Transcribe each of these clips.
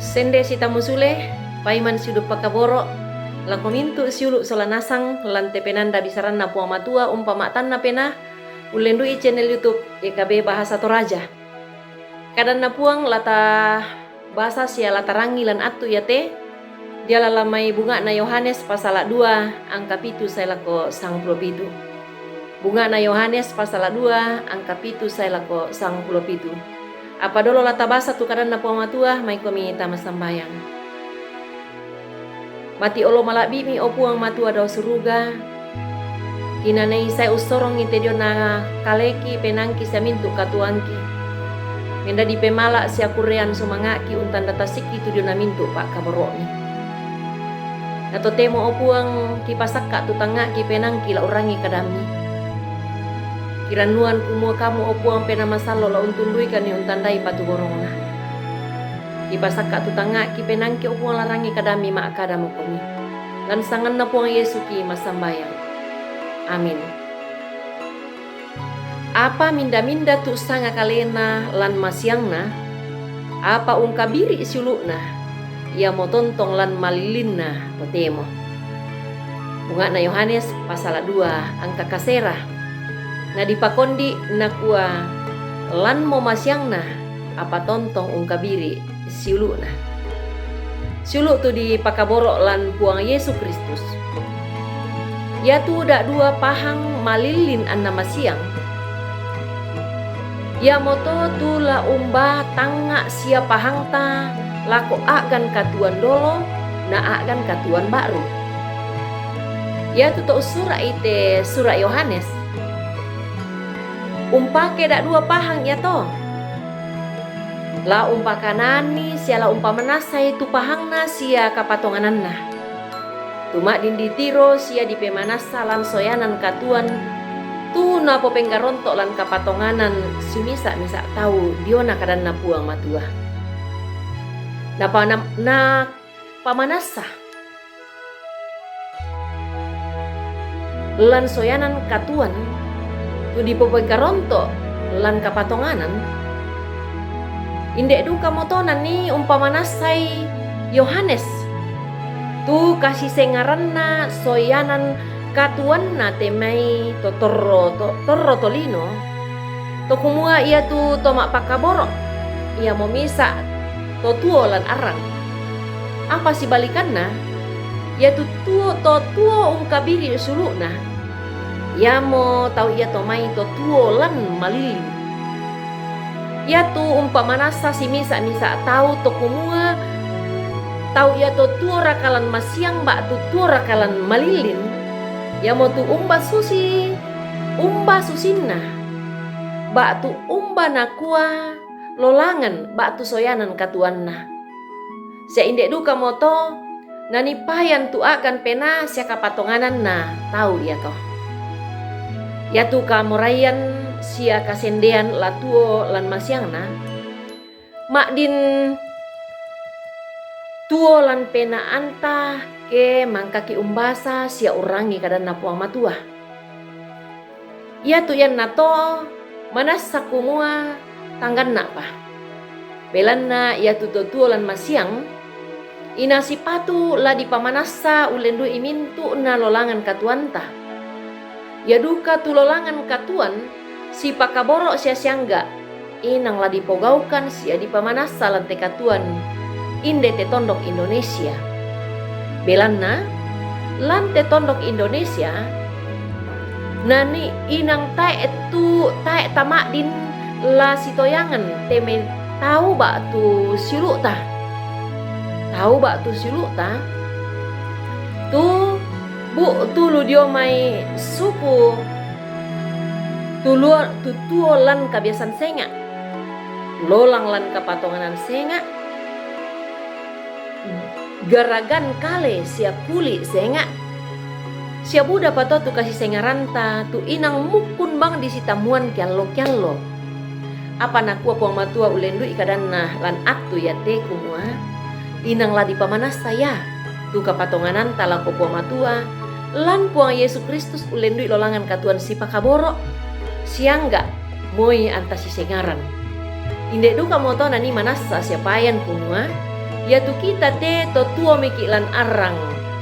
Sende sita musule, paiman siudu pakaboro, lako mintu siulu sola nasang, lan tepenanda bisaran na puang matua umpama tan na pena, ulendui channel YouTube EKB Bahasa Toraja. Kadan na puang lata bahasa sia latarangi lan atu ya te, dia lalamai bunga na Yohanes pasal 2 angka 7 saya lako sang pitu. Bunga na Yohanes pasal 2 angka 7 saya lako sang pitu. Apa dolo lata basa tu kadan na puang matua mai komi tama sambayang. Mati olo malabi mi opuang matua do suruga. Kinanei sai usorong ite dio na kaleki penangki samintu katuangki. Menda di pemala sia kurean sumangaki untan data siki tu dio na mintu pak kaboroni. Nato temo opuang kipasakka tu tangaki penangki la urangi kadami. Kiranuan kumua kamu opuang pena masalo la untundui kani untandai patu gorongna. Ipasaka tutanga ki penangki opuang larangi kadami ma akadamu komi. Lan sangan na puang Yesu ki masambayang. Amin. Apa minda-minda tu sanga kalena lan masyangna, apa ungkabiri sulukna, ia mo tontong lan malilinna totemo. Bunga na Yohanes pasal 2 angka kasera. Na dipakondi nakua lan mo masyangna apa tontong ungkabiri siuluna. Siulu tu di pakaboro lan puang Yesus Kristus. Ya tu dak dua pahang malilin anna masyang. Ya moto tu la umba tanga sia pahangta lako agan katuan dolo na agan katuan baru. Ya tu to surah ite surah Yohanes. Umpake dak dua pahang ya to. La umpa kanani sia la umpa manasai tu pahangna sia kapatongananna. Tuma dindi tiro sia di pemanasa lan soyanan katuan tu na popenggarontok lan kapatonganan sumisa-misa tahu diona kadan na puang matua. Na pamanasa lan soyanan katuan tu di popenggarontok lan kapatonganan. Indek duka motonan ni umpamanasai Yohanes tu kasih sengaranna soyanan katuan na temai torro tolino to kumua ia tu tomak pakaboro ia momisa to tuo lan arang. Apa si balikanna ia tu tuo ungkabiri sulukna ia mo tau ia tomai to tuo lan malilin. Ya tu umpamanasa si misa tahu to kumua tahu ya to tuo rakalan masyang bak tu tuo rakalan malilin ya mo tu umba susinna bak tu umba nakua lolangan bak tu soyanan katuanna. Sia indek duka moto nani payan tu akan pena sia kapatonganan na tahu ya toh. Ya tu kamorayan sia kasendean latuo lan masyangna mak din tuo lan pena anta ke mangkaki umbasa sia urangi kadan na puang matua. Ia tu yan nato manasa kumua tanggan na pa. Belanna ia tu tuo lan masyang ina sipatu la di pamanasa ulendu imintu na lolangan katuanta. Ya duka tu lolangan katuan si pakaboro sia siangga inang la dipogaukan sia di pamanasa lan tekatuan inde te tondok Indonesia. Belanna lan te tondok Indonesia nani inang tae tamak din la sitoyangan teme tahu bak tu silu ta. Tahu bak tu silu ta. Tu bu tu lu dio mai suku tuo lan kabiasan senga lolang lan kapatonganan senga garagan kale sia kuli senga sia buda pato tu kasih senga ranta tu inang mukun bang di sitamuan kiallo apa nakua puang matua ulendu ikadanna lan atu ya te kumua inang la di pamanas saya tu kapatonganan talako puang matua lan puang Yesus Kristus ulendu lolangan katuan si pakaboro siangga moi antasi sengaran. Indek duka moto nani manasa siapayan kumua Ya tu kita te to tuo miki lan arang,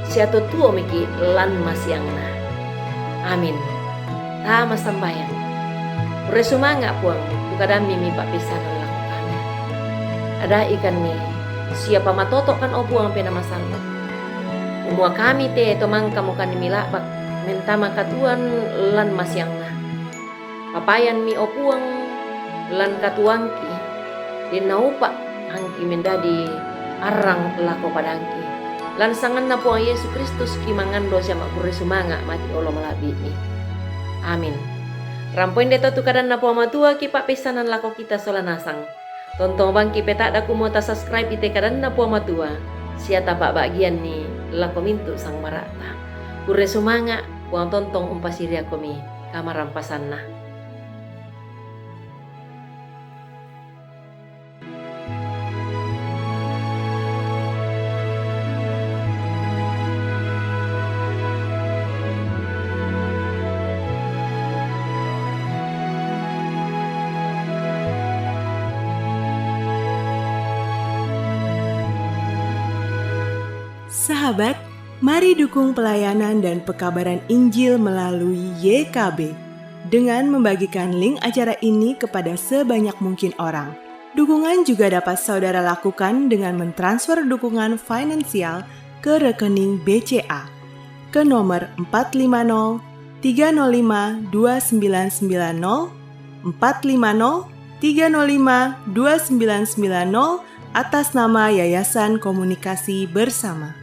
sia to tuo miki lan masiangna. Amin. Tama sambayang. Resumanga puang, tu kadami mi pak pisanan laku kami. Ada ikan ni, siapa matotok kan opuang pena masalma. Umua kami te to mangka mukan milabak, mentama katuan lan masiangna. Papayan mi opuang lan katuangki, din naupa angki mendadi arang lako padangki. Lan sangan na puang Yesus Kristus ki mangando siya makuresumanga mati olo malabi ni. Amin. Rampoin deto tu kadan na puang matua ki pak pesanan lako kita solanasang. Tontong bang ki petak daku mo ta subscribe ite kadan na puang matua. Siya tapak bagian ni lako mintu sang marata. Kuresumanga puang tontong umpasiria komi kamarampasan na. Sahabat, mari dukung pelayanan dan pekabaran Injil melalui YKB dengan membagikan link acara ini kepada sebanyak mungkin orang. Dukungan juga dapat saudara lakukan dengan mentransfer dukungan finansial ke rekening BCA ke nomor 450 305 2990 450 305 2990 atas nama Yayasan Komunikasi Bersama.